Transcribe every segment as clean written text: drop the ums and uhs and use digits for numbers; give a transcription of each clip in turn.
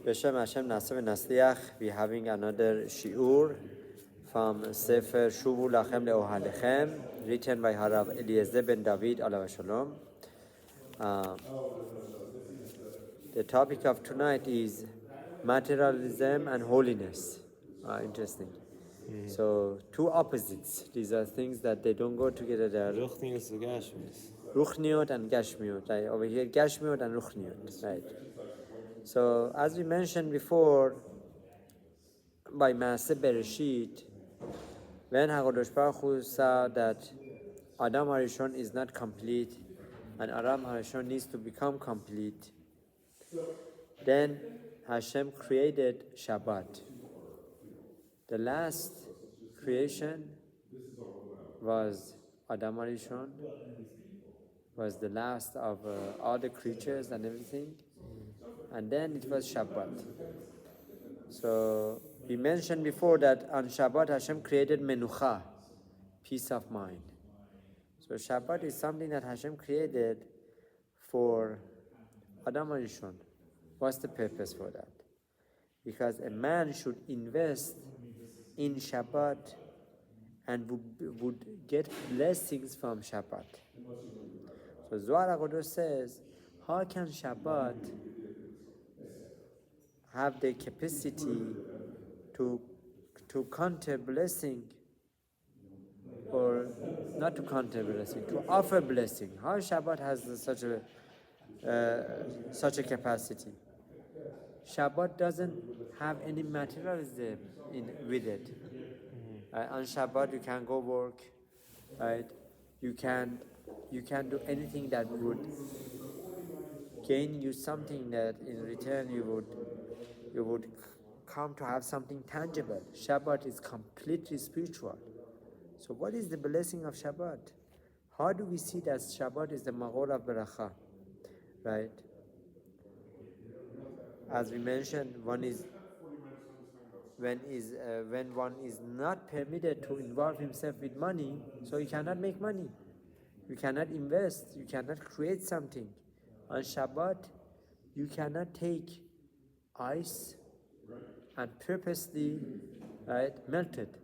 Beshem Hashem Naseh v'Nasliach. We're having another shiur from Sefer Shuvu Lachem Le'ohalechem, written by Harav Eliezer ben Dovid alav Shalom. The topic of tonight is materialism and holiness. Interesting. So two opposites. These are things that they don't go together. They are Ruchniot and Gashmiot. Right? Over here, Gashmiot and Ruchniot. Right. So as we mentioned before, by Maaseh Bereshit, when HaKadosh Baruch Hu saw that Adam HaRishon is not complete and Adam HaRishon needs to become complete, then Hashem created Shabbat. The last creation was Adam HaRishon, was the last of all the creatures and everything, and then it was Shabbat. So we mentioned before that on Shabbat Hashem created Menucha, peace of mind. So Shabbat is something that Hashem created for Adam HaRishon. What's the purpose for that? Because a man should invest in Shabbat and would get blessings from Shabbat. So Zohar HaKadosh says, how can Shabbat have the capacity to counter blessing, or not to counter blessing, to offer blessing? How Shabbat has such a capacity? Shabbat doesn't have any materialism with it. On Shabbat you can go work, right? You can do anything that would gain you something that in return you would come to have something tangible. Shabbat is completely spiritual. So what is the blessing of Shabbat? How do we see that Shabbat is the Magor of Beracha, right? As we mentioned, when one is not permitted to involve himself with money, so he cannot make money. You cannot invest. You cannot create something. On Shabbat, you cannot take ice and purposely melt it,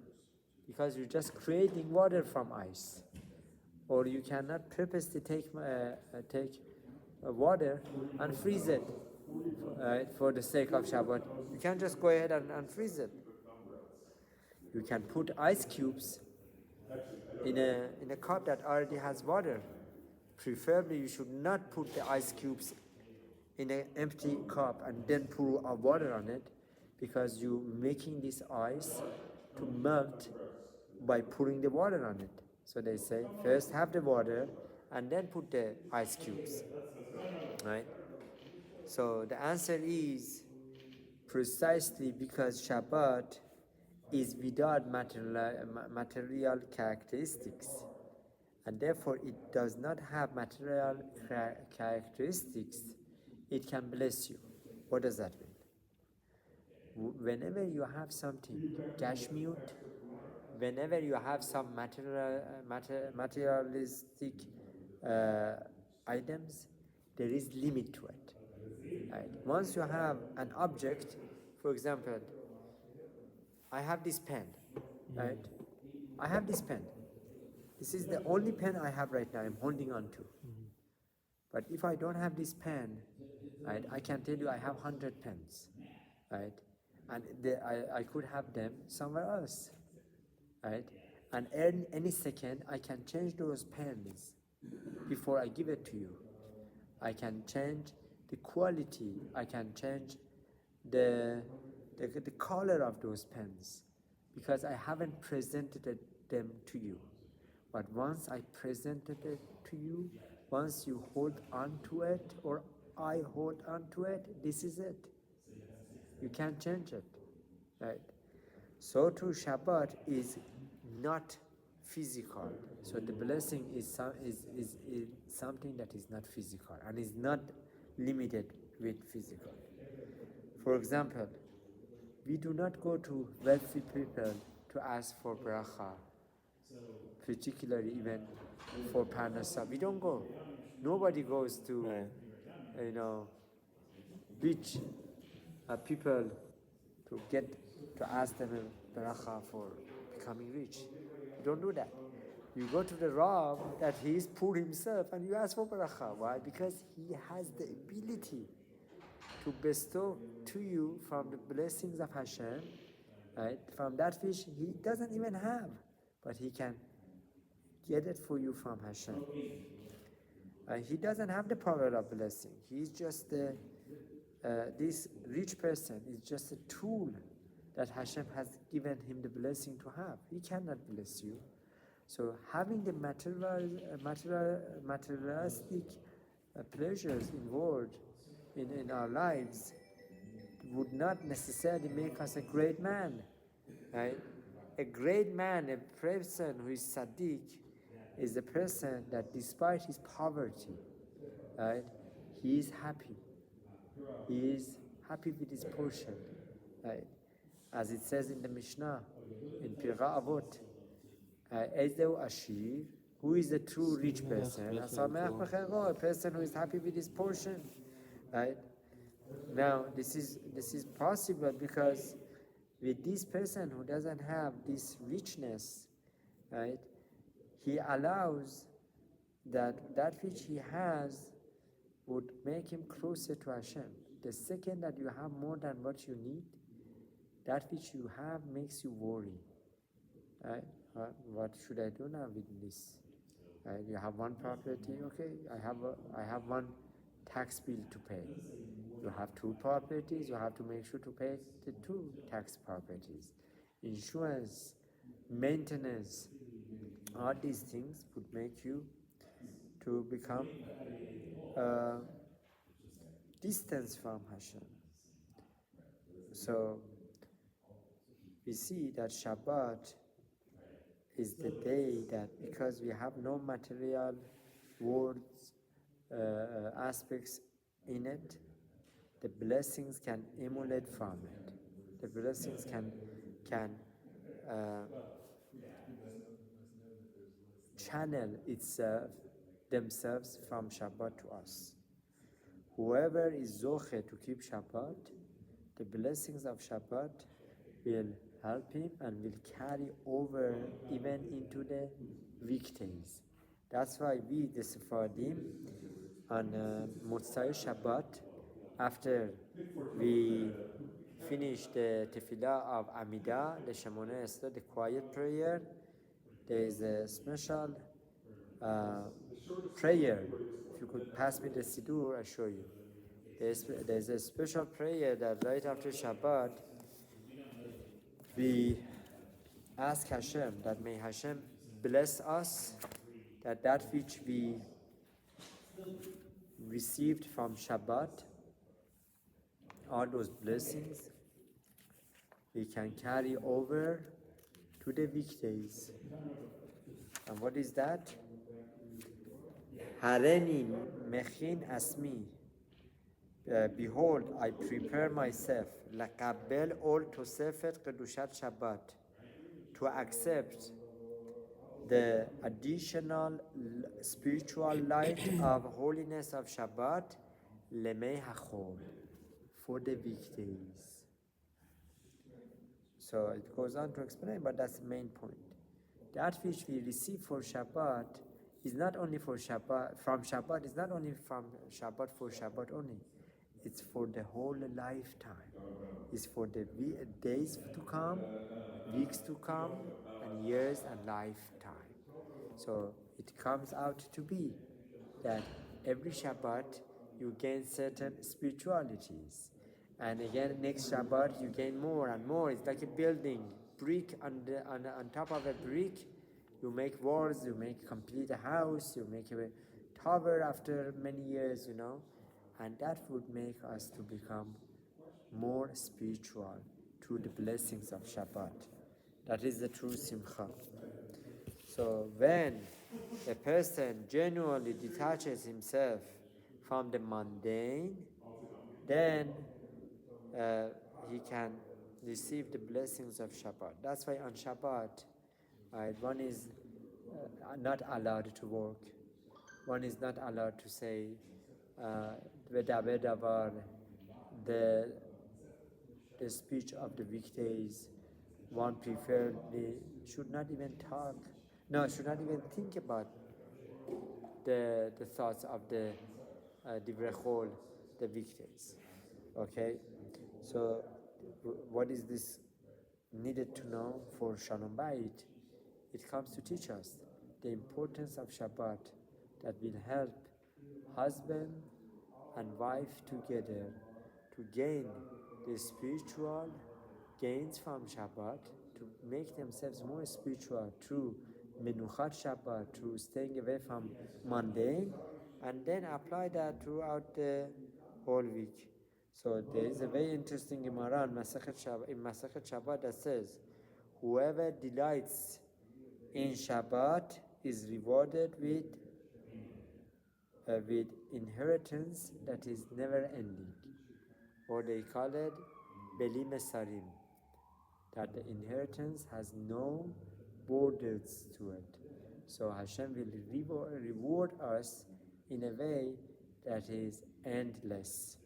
because you're just creating water from ice. Or you cannot purposely take water and freeze it for the sake of Shabbat. You can't just go ahead and freeze it. You can put ice cubes in a cup that already has water. Preferably, you should not put the ice cubes in an empty cup and then pour water on it, because you're making this ice to melt by pouring the water on it. So they say, first have the water and then put the ice cubes, right? So the answer is precisely because Shabbat is without material characteristics, and therefore it does not have material characteristics. It can bless you. What does that mean? Whenever you have something gashmiut, whenever you have some materialistic items, there is limit to it. Right? Once you have an object, for example, I have this pen, right? I have this pen. This is the only pen I have right now I'm holding on to. But if I don't have this pen, right, I can tell you I have 100 pens, right? And I could have them somewhere else, right? And any second, I can change those pens before I give it to you. I can change the quality. I can change the color of those pens, because I haven't presented them to you. But once I presented it to you, once you hold on to it or I hold on to it, this is it. You can't change it, right? So too, Shabbat is not physical. So the blessing is something that is not physical and is not limited with physical. For example, we do not go to wealthy people to ask for bracha, particularly even for parnasa. We don't go. Nobody goes to, rich people to ask them a beracha for becoming rich. You don't do that. You go to the Rav that he is poor himself and you ask for beracha. Why? Because he has the ability to bestow to you from the blessings of Hashem, right? From that which he doesn't even have, but he can get it for you from Hashem. He doesn't have the power of blessing. He's just this rich person is just a tool that Hashem has given him the blessing to have. He cannot bless you. So having the materialistic pleasures involved in our lives would not necessarily make us a great man. Right? A great man, a person who is Sadiq, is a person that despite his poverty, right, he is happy. He is happy with his portion. Right? As it says in the Mishnah, in Pirkei Avot, Ezdeu Ashir, who is a true rich person? A person who is happy with his portion. Right? Now, this is possible because with this person who doesn't have this richness, right, he allows that which he has would make him closer to Hashem. The second that you have more than what you need, that which you have makes you worry. Right? What should I do now with this? Right? You have one property, okay, I have one tax bill to pay. You have two properties, you have to make sure to pay the two tax properties. Insurance, maintenance, all these things would make you to become distance from Hashem. So we see that Shabbat is the day that because we have no material words, aspects in it, the blessings can emulate from it. The blessings can channel themselves from Shabbat to us. Whoever is zoche to keep Shabbat, the blessings of Shabbat will help him and will carry over even into the weekdays. That's why we, the Sephardim, on Motzai Shabbat, after we finish the tefillah of Amidah, the Shemona Esrei, the quiet prayer, there is a special prayer. If you could pass me the Siddur, I'll show you. There's a special prayer that right after Shabbat, we ask Hashem that may Hashem bless us, that which we received from Shabbat, all those blessings, we can carry over to the weekdays. And what is that? Hareni mechin asmi. Behold, I prepare myself. Laqabel ol tosefet kedushat Shabbat, to accept the additional spiritual light of holiness of Shabbat, lemei hachol, for the weekdays. So it goes on to explain, but that's the main point. That which we receive for Shabbat is not only for Shabbat, from Shabbat, is not only from Shabbat for Shabbat only. It's for the whole lifetime. It's for the days to come, weeks to come, and years and lifetime. So it comes out to be that every Shabbat you gain certain spiritualities. And again, next Shabbat you gain more and more. It's like a building, brick on top of a brick. You make walls, you make complete a house, you make a tower after many years, and that would make us to become more spiritual through the blessings of Shabbat. That is the true simcha. So when a person genuinely detaches himself from the mundane, then he can receive the blessings of Shabbat. That's why on Shabbat, one is not allowed to work. One is not allowed to say the the speech of the weekdays. One preferably should not even talk, no, should not even think about the thoughts of the divrei the weekdays. Okay, so what is this needed to know for Shalom Bayit? It comes to teach us the importance of Shabbat that will help husband and wife together to gain the spiritual gains from Shabbat, to make themselves more spiritual through Menuchat Shabbat, through staying away from mundane, and then apply that throughout the whole week. So there is a very interesting Gemara in Masachet Shabbat that says, whoever delights in Shabbat is rewarded with inheritance that is never ending, or they call it Beli Mesarim, that the inheritance has no borders to it. So Hashem will reward us in a way that is endless.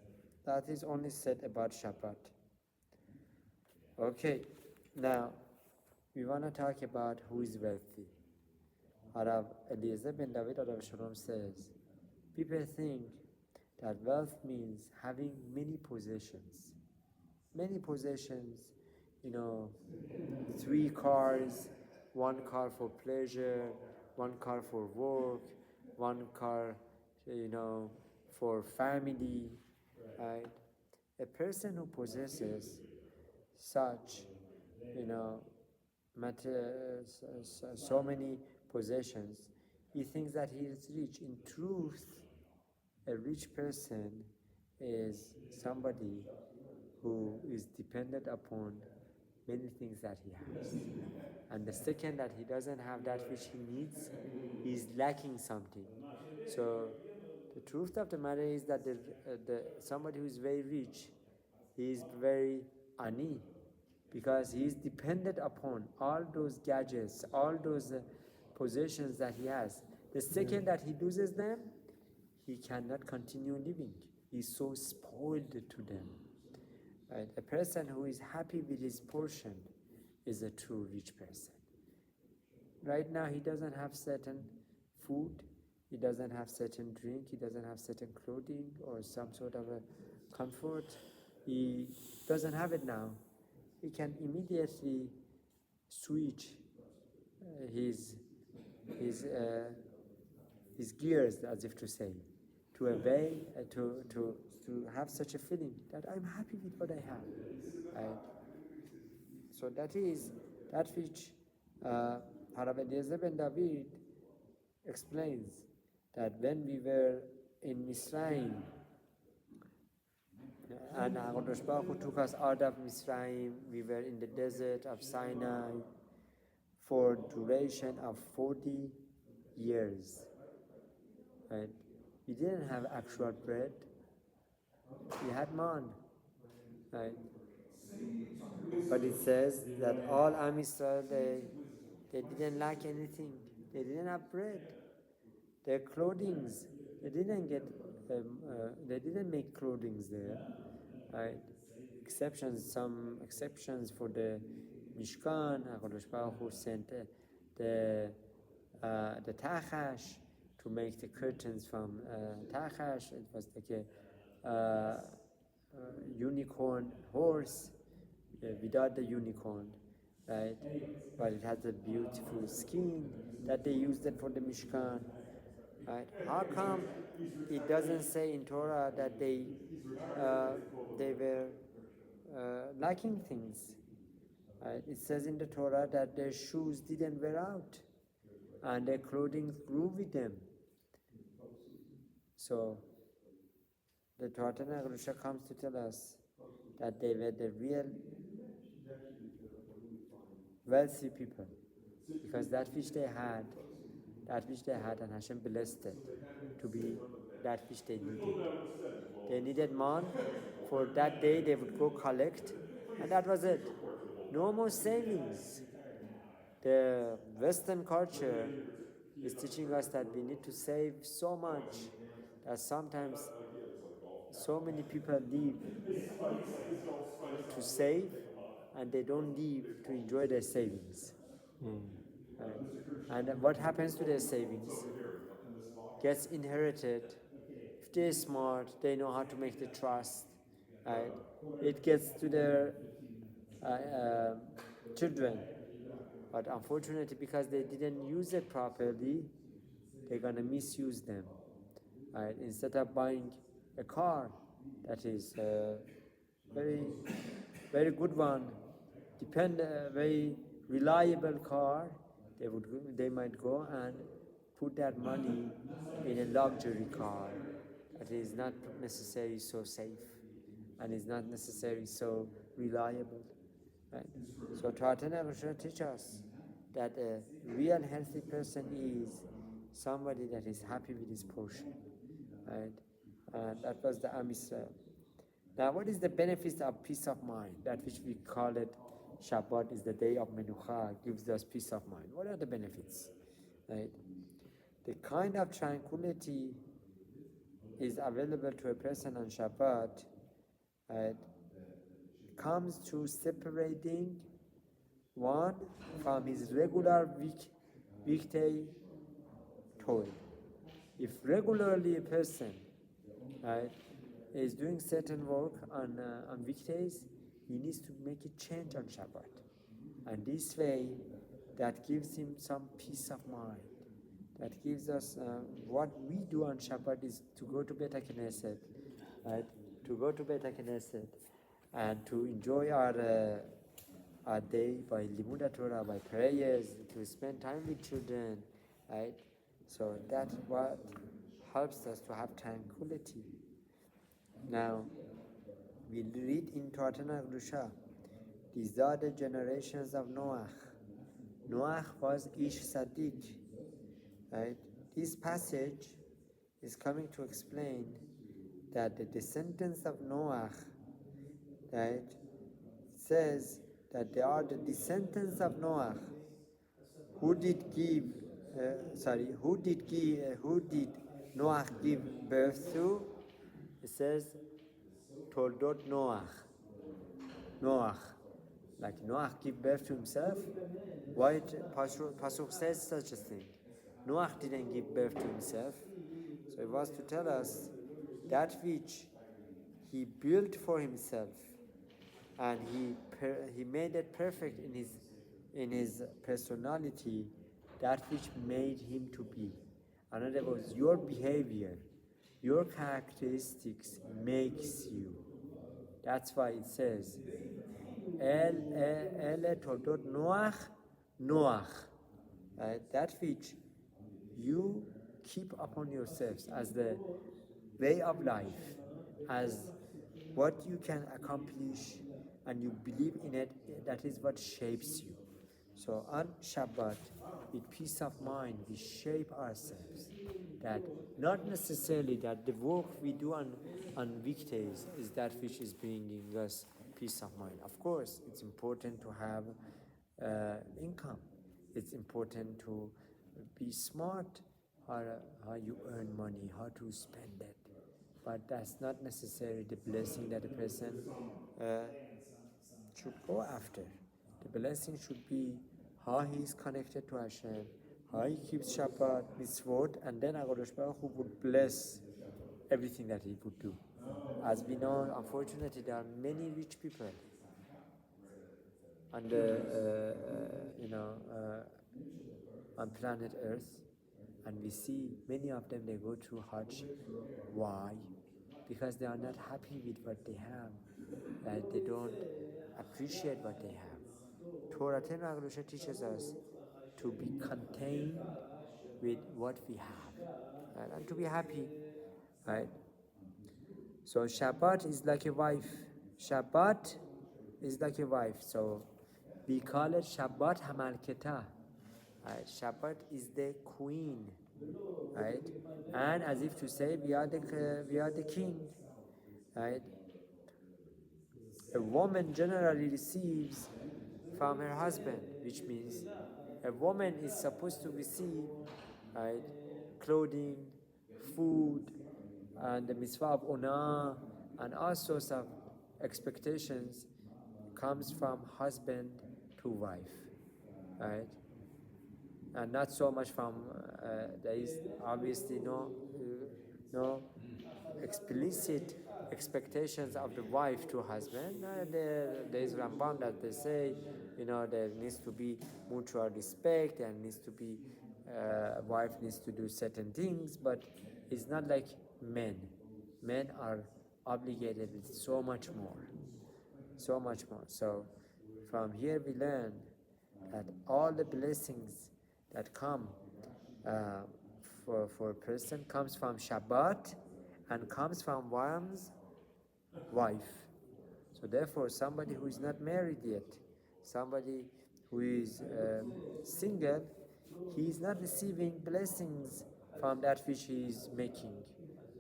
That is only said about Shabbat. Okay, now we want to talk about who is wealthy. Harav Eliezer ben Dovid Harav Shalom says, people think that wealth means having many possessions. Many possessions, 3 cars, 1 car for pleasure, 1 car for work, 1 car, for family, right? A person who possesses such, so many possessions, he thinks that he is rich. In truth, a rich person is somebody who is dependent upon many things that he has. And the second that he doesn't have that which he needs, he is lacking something. So the truth of the matter is that somebody who is very rich, he is very ani, because he is dependent upon all those gadgets, all those possessions that he has. The second that he loses them, he cannot continue living. He's so spoiled to them. Right? A person who is happy with his portion is a true rich person. Right now, he doesn't have certain food, he doesn't have certain drink, he doesn't have certain clothing or some sort of a comfort. He doesn't have it now. He can immediately switch his gears, as if to say, to a way to have such a feeling that I'm happy with what I have. Right? So that is that which Harav Eliezer ben Dovid explains, that when we were in Misraim, and HaKadosh Baruch Hu took us out of Misraim, we were in the desert of Sinai for duration of 40 years. Right? We didn't have actual bread. We had man. Right? But it says that all Am Yisrael, they didn't lack anything. They didn't have bread. Their clothings, they didn't make clothings there. Right? Some exceptions for the Mishkan. HaKadosh Baruch Hu sent the Tachash to make the curtains from Tachash. It was like a unicorn horse without the unicorn, right? But it has a beautiful skin that they used it for the Mishkan, right? How come it doesn't say in Torah that they were lacking things? Right? It says in the Torah that their shoes didn't wear out and their clothing grew with them. So the Torah comes to tell us that they were the real wealthy people, because that which they had, and Hashem blessed it to be that which they needed. They needed man. For that day they would go collect, and that was it. No more savings. The Western culture is teaching us that we need to save so much that sometimes so many people live to save, and they don't leave to enjoy their savings. Right? And what happens to their savings? Gets inherited. If they're smart, they know how to make the trust. Right? It gets to their children. But unfortunately, because they didn't use it properly, they're gonna misuse them. Right? Instead of buying a car that is very, very good one, very reliable car, they might go and put that money in a luxury car that is not necessarily so safe and is not necessarily so reliable. Right? So Tartana Roshah teaches us that a real healthy person is somebody that is happy with his portion. Right? And that was the Am Yisrael. Now, what is the benefits of peace of mind? That which we call it Shabbat is the day of Menucha, gives us peace of mind. What are the benefits? Right? The kind of tranquility is available to a person on Shabbat, right, comes to separating one from his regular weekday toil. If regularly a person, right, is doing certain work on weekdays, he needs to make a change on Shabbat. And this way, that gives him some peace of mind. That gives us, what we do on Shabbat is to go to Beit HaKnesset, right? To go to Beit HaKnesset and to enjoy our day by Limud Torah, by prayers, to spend time with children, right? So that's what helps us to have tranquility. Now, we read in Torah Grusha, these are the generations of Noach. Noach was Ish Sadiq, right? This passage is coming to explain that the descendants of Noach, right, says that they are the descendants of Noach who did Noach give birth to? It says Toldot Noach. Like Noach give birth to himself? Why Pasuk says such a thing? Noach didn't give birth to himself. So it was to tell us that which he built for himself and he made it perfect in his personality, that which made him to be. In other words, your behavior, your characteristics makes you. That's why it says, Ele toldot Noach. Right? That which you keep upon yourselves as the way of life, as what you can accomplish, and you believe in it, that is what shapes you. So on Shabbat, with peace of mind, we shape ourselves. That not necessarily that the work we do on weekdays is that which is bringing us peace of mind. Of course, it's important to have income. It's important to be smart how you earn money, how to spend it. But that's not necessarily the blessing that a person should go after. The blessing should be how he is connected to Hashem, how he keeps Shabbat, mitzvot, and then HaKadosh Baruch Hu would bless everything that he would do. As we know, unfortunately, there are many rich people on the, on planet Earth, and we see many of them, they go through hardship. Why? Because they are not happy with what they have. They don't appreciate what they have. Torah teaches us to be contained with what we have, right? And to be happy, right? So Shabbat is like a wife. Shabbat is like a wife. So we call it Shabbat Hamalketa. Right? Shabbat is the queen, right? And as if to say, we are the king, right? A woman generally receives from her husband, which means a woman is supposed to receive, right, clothing, food, and the mitzvah of onah, and all sorts of expectations comes from husband to wife, right? And not so much from, there is obviously no explicit expectations of the wife to husband. There is Rambam that they say, there needs to be mutual respect and needs to be, wife needs to do certain things, but it's not like men. Men are obligated with so much more. So from here we learn that all the blessings that come for a person comes from Shabbat and comes from one's wife. So therefore, somebody who is not married yet, somebody who is single, he is not receiving blessings from that which he is making,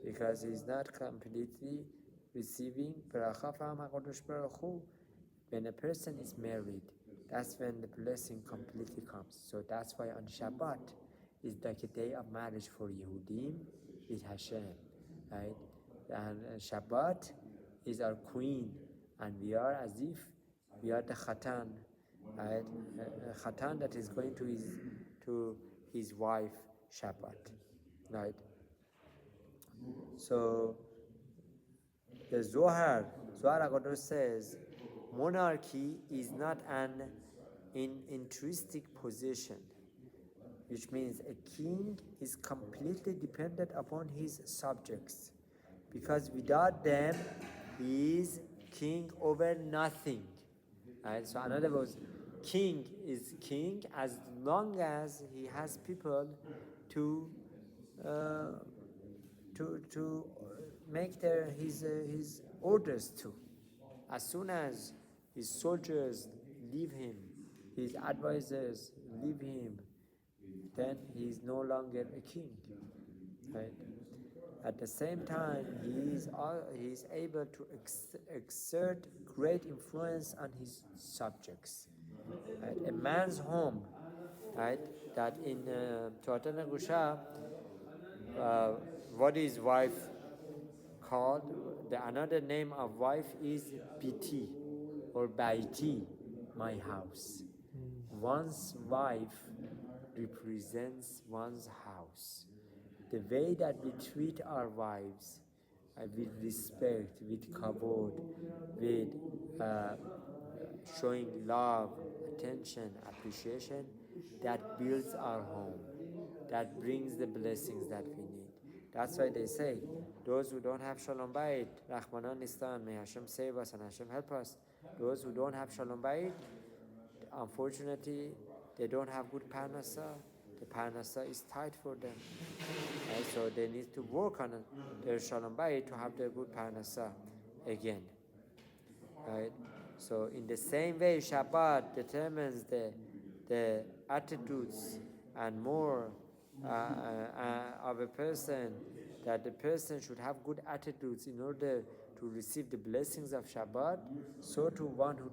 because he is not completely receiving bracha from HaKadosh Baruch Hu. When a person is married, that's when the blessing completely comes. So that's why on Shabbat is like a day of marriage for Yehudim with Hashem, right? And Shabbat is our queen, and we are as if we are the Khatan, right? Khatan that is going to his wife Shabbat, right? So the Zohar HaKadosh says, monarchy is not an intrinsic position, which means a king is completely dependent upon his subjects, because without them he is king over nothing. Right? So in other words, king is king as long as he has people to make his orders to. As soon as his soldiers leave him, his advisors leave him, then he is no longer a king, right? At the same time, he is able to exert great influence on his subjects. Right? A man's home, right? That in Torah Gusha, what is wife called? Another name of wife is Biti or Baiti, my house. One's wife represents one's house. The way that we treat our wives with respect, with kavod, with showing love, attention, appreciation, that builds our home, that brings the blessings that we need. That's why they say, those who don't have Shalom Bayit, Rahmanan Nistan, may Hashem save us and Hashem help us. Those who don't have Shalom Bayit, unfortunately, they don't have good parnasa. The parnasa is tight for them. Right? So they need to work on their Shalom Bayit to have their good parnasa again. Right? So in the same way, Shabbat determines the attitudes and more of a person, that the person should have good attitudes in order to receive the blessings of Shabbat. So too, one who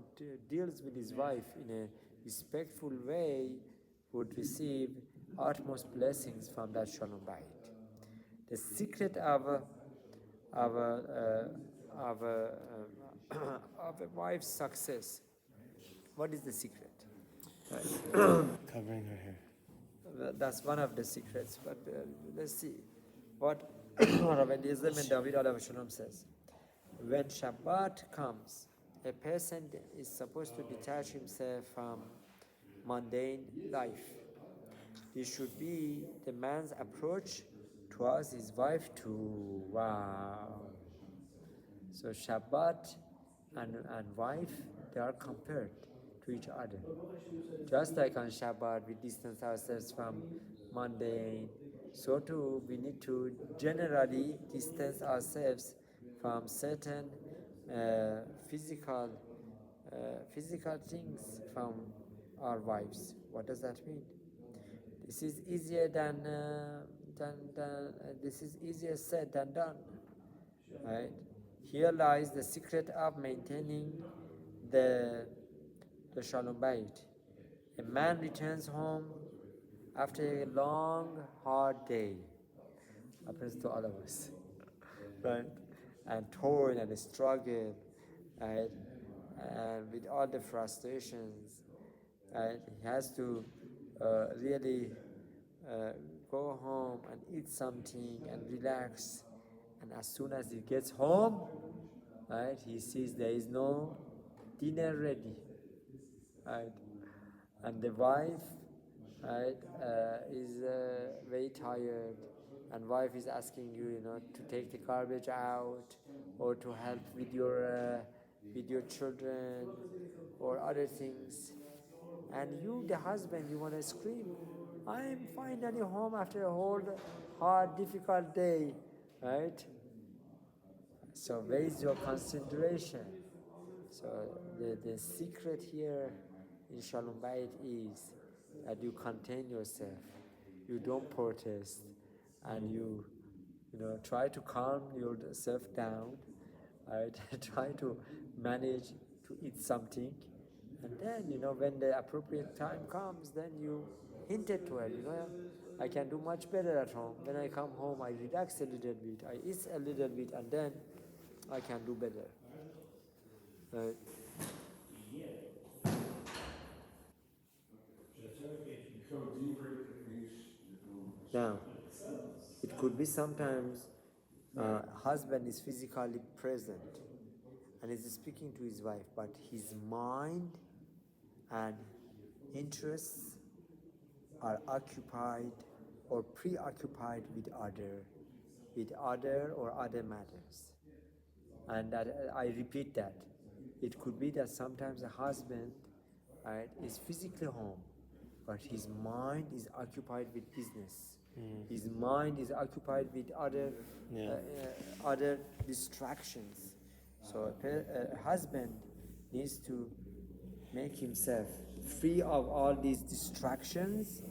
deals with his wife in a respectful way would receive utmost blessings from that Shalom Bayit. The secret of a wife's success. What is the secret? Covering her hair. That's one of the secrets. But let's see what Harav Eliezer and Dovid Alav Shalom says. When Shabbat comes, a person is supposed to detach himself from mundane life. This should be the man's approach towards his wife too. Wow. So Shabbat and wife, they are compared to each other. Just like on Shabbat, we distance ourselves from mundane, so too we need to generally distance ourselves from certain physical things from our wives. What does that mean? This is easier this is easier said than done, right? Here lies the secret of maintaining the Shalom Bayit. A man returns home after a long, hard day. Happens to all of us, right? And toil and struggle, right? and with all the frustrations, he has to really go home and eat something and relax. And as soon as he gets home, right, he sees there is no dinner ready, right, and the wife, right, is very tired, and wife is asking you, to take the garbage out or to help with your children or other things, and you, the husband, you want to scream, I'm finally home after a whole hard, difficult day, right? So where is your consideration? So the secret here in Shalom Bayit is that you contain yourself, you don't protest, and you try to calm yourself down, right? Try to manage to eat something, and then when the appropriate time comes, then you hint it to her, I can do much better at home. When I come home, I relax a little bit, I eat a little bit, and then I can do better. Right? Now, it could be sometimes husband is physically present and is speaking to his wife, but his mind and interests are occupied or preoccupied with other or other matters. And that, I repeat that. It could be that sometimes a husband, right, is physically home, but his mind is occupied with business. His mind is occupied with other distractions. So a husband needs to make himself free of all these distractions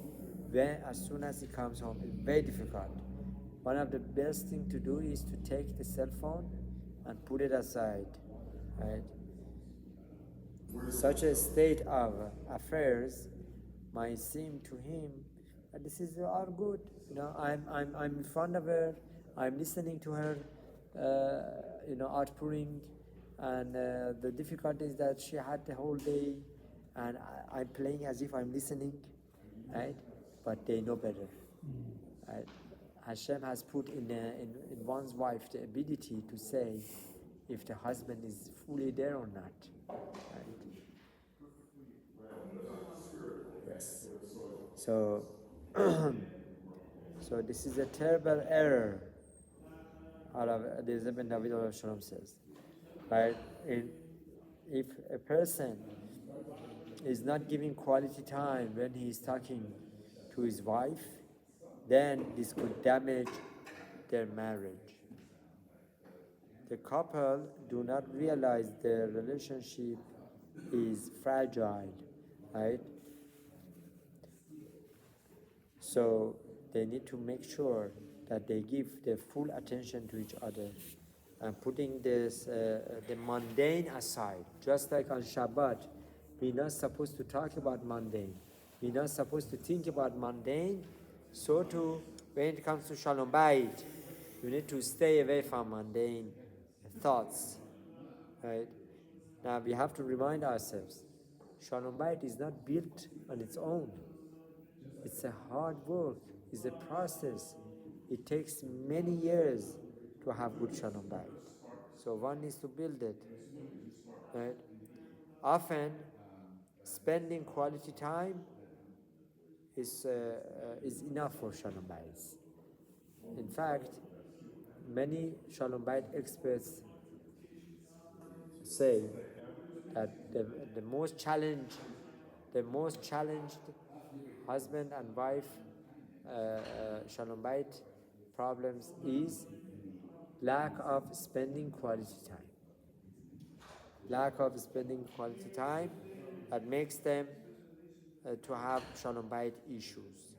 as soon as he comes home. It's very difficult. One of the best thing to do is to take the cell phone and put it aside, right? Such a state of affairs might seem to him that this is all good. I'm in front of her, I'm listening to her, outpouring, and the difficulties that she had the whole day, and I'm playing as if I'm listening, right? But they know better. Right? Hashem has put in one's wife the ability to say if the husband is fully there or not. Right? Yes. So, so this is a terrible error. Harav, the Ibn Dovid Shalom says, right? If a person is not giving quality time when he is talking to his wife, then this could damage their marriage. The couple do not realize their relationship is fragile, right? So they need to make sure that they give their full attention to each other and putting this the mundane aside. Just like on Shabbat, we're not supposed to talk about mundane. We're not supposed to think about mundane. So too, when it comes to Shalom Bayit, you need to stay away from mundane thoughts. Right? Now we have to remind ourselves, Shalom Bayit is not built on its own. It's a hard work. It's a process. It takes many years to have good Shalom Bayit. So one needs to build it. Right? Often, spending quality time is enough for Shalom Bayit. In fact, many Shalom Bayit experts say that the most challenged husband and wife Shalom Bayit problems is lack of spending quality time. Lack of spending quality time that makes them to have Shalom Bayit issues.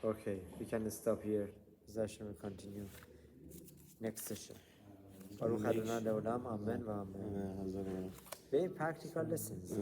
Okay, we can stop here. Session will continue next session. Baruch Adonai Leolam, Amen. Very practical lessons.